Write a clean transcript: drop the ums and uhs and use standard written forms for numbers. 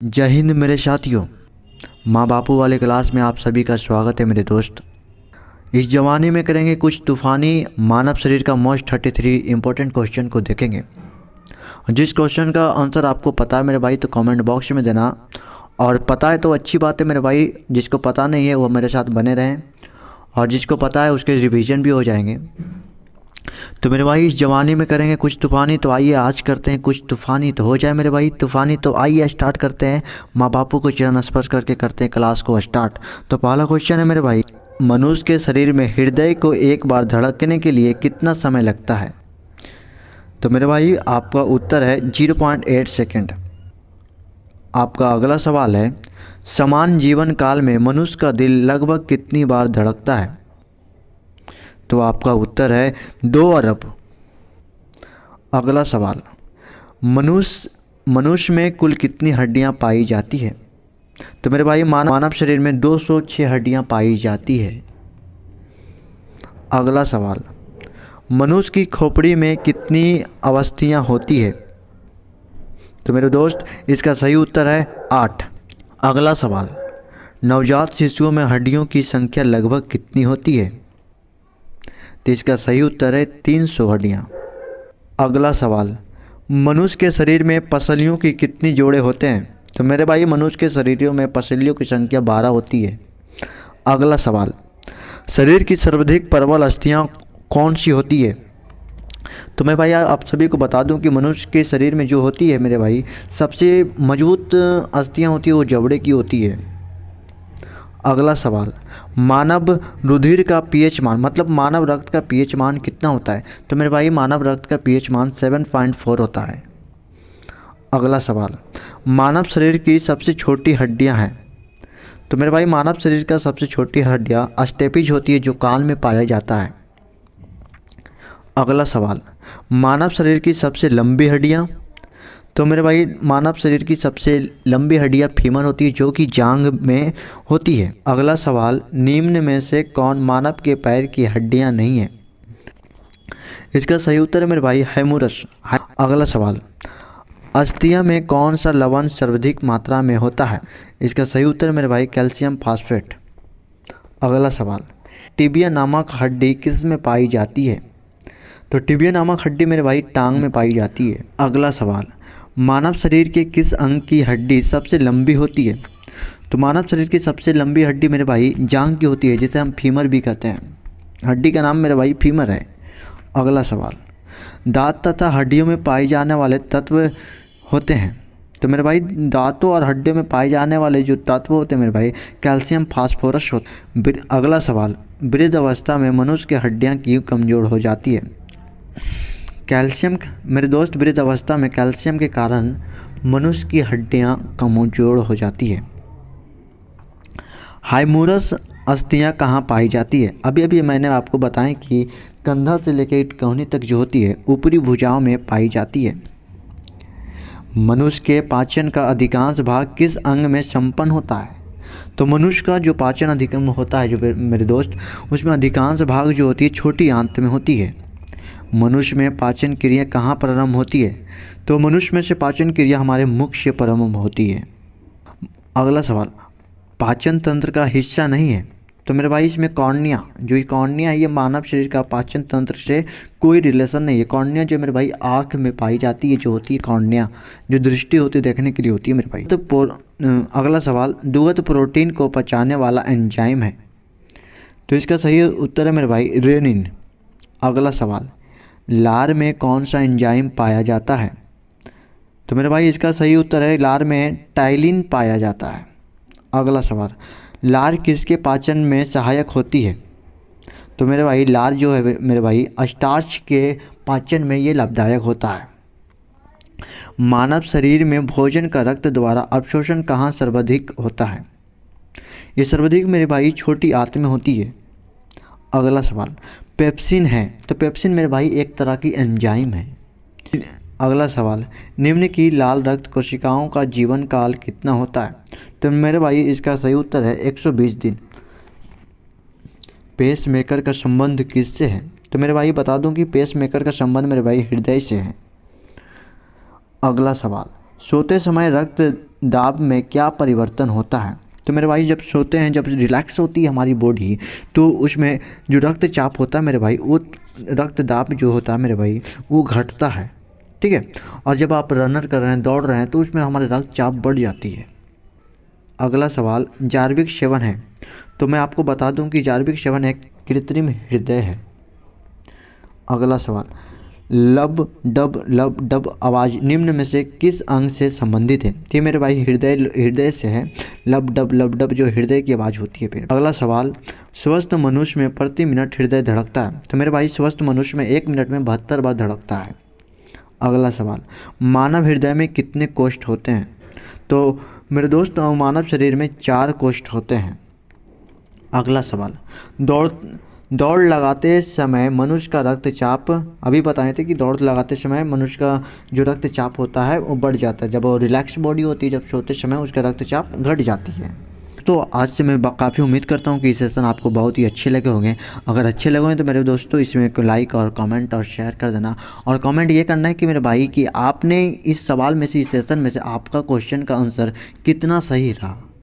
जय हिंद मेरे साथियों। माँ बापू वाले क्लास में आप सभी का स्वागत है मेरे दोस्त। इस जवानी में करेंगे कुछ तूफ़ानी मानव शरीर का मोस्ट 33 इम्पोर्टेंट क्वेश्चन को देखेंगे। जिस क्वेश्चन का आंसर आपको पता है मेरे भाई तो कमेंट बॉक्स में देना, और पता है तो अच्छी बात है मेरे भाई, जिसको पता नहीं है वो मेरे साथ बने रहें, और जिसको पता है उसके रिवीजन भी हो जाएंगे। तो मेरे भाई इस जवानी में करेंगे कुछ तूफ़ानी, तो आइए आज करते हैं कुछ तूफ़ानी तो हो जाए मेरे भाई तूफ़ानी। तो आइए स्टार्ट करते हैं, माँ बापू को चरण स्पर्श करके करते हैं क्लास को स्टार्ट। तो पहला क्वेश्चन है मेरे भाई, मनुष्य के शरीर में हृदय को एक बार धड़कने के लिए कितना समय लगता है? तो मेरे भाई आपका उत्तर है 0.8 सेकेंड। आपका अगला सवाल है, समान जीवन काल में मनुष्य का दिल लगभग कितनी बार धड़कता है? तो आपका उत्तर है 2 अरब। अगला सवाल, मनुष्य में कुल कितनी हड्डियां पाई जाती है? तो मेरे भाई मानव शरीर में 206 हड्डियां पाई जाती है। अगला सवाल, मनुष्य की खोपड़ी में कितनी अवस्थियां होती है? तो मेरे दोस्त इसका सही उत्तर है 8। अगला सवाल, नवजात शिशुओं में हड्डियों की संख्या लगभग कितनी होती है? तो इसका सही उत्तर है 300 हड्डियाँ। अगला सवाल, मनुष्य के शरीर में पसलियों की कितनी जोड़े होते हैं? तो मेरे भाई मनुष्य के शरीरों में पसलियों की संख्या 12 होती है। अगला सवाल, शरीर की सर्वाधिक प्रबल अस्थियां कौन सी होती है? तो मैं भाई आप सभी को बता दूं कि मनुष्य के शरीर में जो होती है मेरे भाई सबसे मजबूत अस्थियां होती है वो जबड़े की होती है। अगला सवाल, मानव रुधिर का पीएच मान, मतलब मानव रक्त का पीएच मान कितना होता है? तो मेरे भाई मानव रक्त का पीएच मान 7.4 होता है। अगला सवाल, मानव शरीर की सबसे छोटी हड्डियां हैं? तो मेरे भाई मानव शरीर का सबसे छोटी हड्डियां अस्टेपिज होती है जो कान में पाया जाता है। अगला सवाल, मानव शरीर की सबसे लंबी हड्डियां? तो मेरे भाई मानव शरीर की सबसे लंबी हड्डियां फीमर होती है जो कि जांघ में होती है। अगला सवाल, निम्न में से कौन मानव के पैर की हड्डियां नहीं है? इसका सही उत्तर है मेरे भाई हेमुरस। अगला सवाल, अस्थियां में कौन सा लवण सर्वाधिक मात्रा में होता है? इसका सही उत्तर है मेरे भाई कैल्शियम फास्फेट। अगला सवाल, टिबिया नामक हड्डी किस में पाई जाती है? तो टिबिया नामक हड्डी मेरे भाई टांग में पाई जाती है। अगला सवाल, मानव शरीर के किस अंग की हड्डी सबसे लंबी होती है? तो मानव शरीर की सबसे लंबी हड्डी मेरे भाई जांघ की होती है, जिसे हम फीमर भी कहते हैं। हड्डी का नाम मेरे भाई फीमर है। अगला सवाल, दांत तथा हड्डियों में पाए जाने वाले तत्व होते हैं? तो मेरे भाई दांतों और हड्डियों में पाए जाने वाले जो तत्व होते हैं मेरे भाई कैल्शियम फास्फोरस होते। अगला सवाल, वृद्ध अवस्था में मनुष्य की हड्डियाँ क्यों कमज़ोर हो जाती है? कैल्शियम मेरे दोस्त वृद्ध अवस्था में कैल्शियम के कारण मनुष्य की हड्डियां कमजोर हो जाती है। हाइमूरस अस्थियां कहाँ पाई जाती है? अभी मैंने आपको बताया कि कंधा से लेकर कहुनी तक जो होती है ऊपरी भुजाओं में पाई जाती है। मनुष्य के पाचन का अधिकांश भाग किस अंग में संपन्न होता है? तो मनुष्य का जो पाचन अधिकम होता है जो मेरे दोस्त उसमें अधिकांश भाग जो होती है छोटी आंत में होती है। मनुष्य में पाचन क्रिया कहाँ प्रारंभ होती है? तो मनुष्य में से पाचन क्रिया हमारे मुख से प्रारंभ होती है। अगला सवाल, पाचन तंत्र का हिस्सा नहीं है? तो मेरे भाई इसमें कॉर्निया, जो ये कॉर्निया है ये मानव शरीर का पाचन तंत्र से कोई रिलेशन नहीं है। कॉर्निया जो मेरे भाई आँख में पाई जाती है जो होती है कॉर्निया, जो दृष्टि होती है देखने के लिए होती है मेरे भाई। तो अगला सवाल, दुग्ध प्रोटीन को पचाने वाला एंजाइम है? तो इसका सही उत्तर है मेरे भाई रेनिन। अगला सवाल, लार में कौन सा एंजाइम पाया जाता है? तो मेरे भाई इसका सही उत्तर है लार में टाइलिन पाया जाता है। अगला सवाल, लार किसके पाचन में सहायक होती है? तो मेरे भाई लार जो है मेरे भाई स्टार्च के पाचन में ये लाभदायक होता है। मानव शरीर में भोजन का रक्त द्वारा अवशोषण कहाँ सर्वाधिक होता है? ये सर्वाधिक मेरे भाई छोटी आंत में होती है। अगला सवाल, पेप्सिन है? तो पेप्सिन मेरे भाई एक तरह की एंजाइम है। अगला सवाल, निम्न की लाल रक्त कोशिकाओं का जीवन काल कितना होता है? तो मेरे भाई इसका सही उत्तर है 120 दिन। पेस मेकर का संबंध किससे है? तो मेरे भाई बता दूं कि पेस मेकर का संबंध मेरे भाई हृदय से है। अगला सवाल, सोते समय रक्त दाब में क्या परिवर्तन होता है? तो मेरे भाई जब सोते हैं, जब रिलैक्स होती है हमारी बॉडी, तो उसमें जो रक्तचाप होता है मेरे भाई, वो रक्त दाब जो होता है मेरे भाई वो घटता है, ठीक है। और जब आप रनर कर रहे हैं, दौड़ रहे हैं, तो उसमें हमारे रक्तचाप बढ़ जाती है। अगला सवाल, जार्विक सेवन है। तो मैं आपको बता दूं कि जार्विक सेवन एक कृत्रिम हृदय है। अगला सवाल, लब डब आवाज़ निम्न में से किस अंग से संबंधित है? ये मेरे भाई हृदय से है। लब डब जो हृदय की आवाज़ होती है फिर। अगला सवाल, स्वस्थ मनुष्य में प्रति मिनट हृदय धड़कता है? तो मेरे भाई स्वस्थ मनुष्य में 1 मिनट में 72 बार धड़कता है। अगला सवाल, मानव हृदय में कितने कोष्ठ होते हैं? तो मेरे दोस्त, मानव शरीर में 4 कोष्ठ होते हैं। अगला सवाल, दौड़ लगाते समय मनुष्य का रक्तचाप, अभी बताए थे कि दौड़ लगाते समय मनुष्य का जो रक्तचाप होता है वो बढ़ जाता है। जब वो रिलैक्स बॉडी होती है, जब सोते समय उसका रक्तचाप घट जाती है। तो आज से मैं काफ़ी उम्मीद करता हूँ कि ये सेशन आपको बहुत ही अच्छे लगे होंगे। अगर अच्छे लगे हों तो मेरे दोस्तों इसमें एक लाइक और कमेंट और शेयर कर देना। और कमेंट ये करना है कि मेरे भाई कि आपने इस सवाल में से, इस सेशन में से आपका क्वेश्चन का आंसर कितना सही रहा।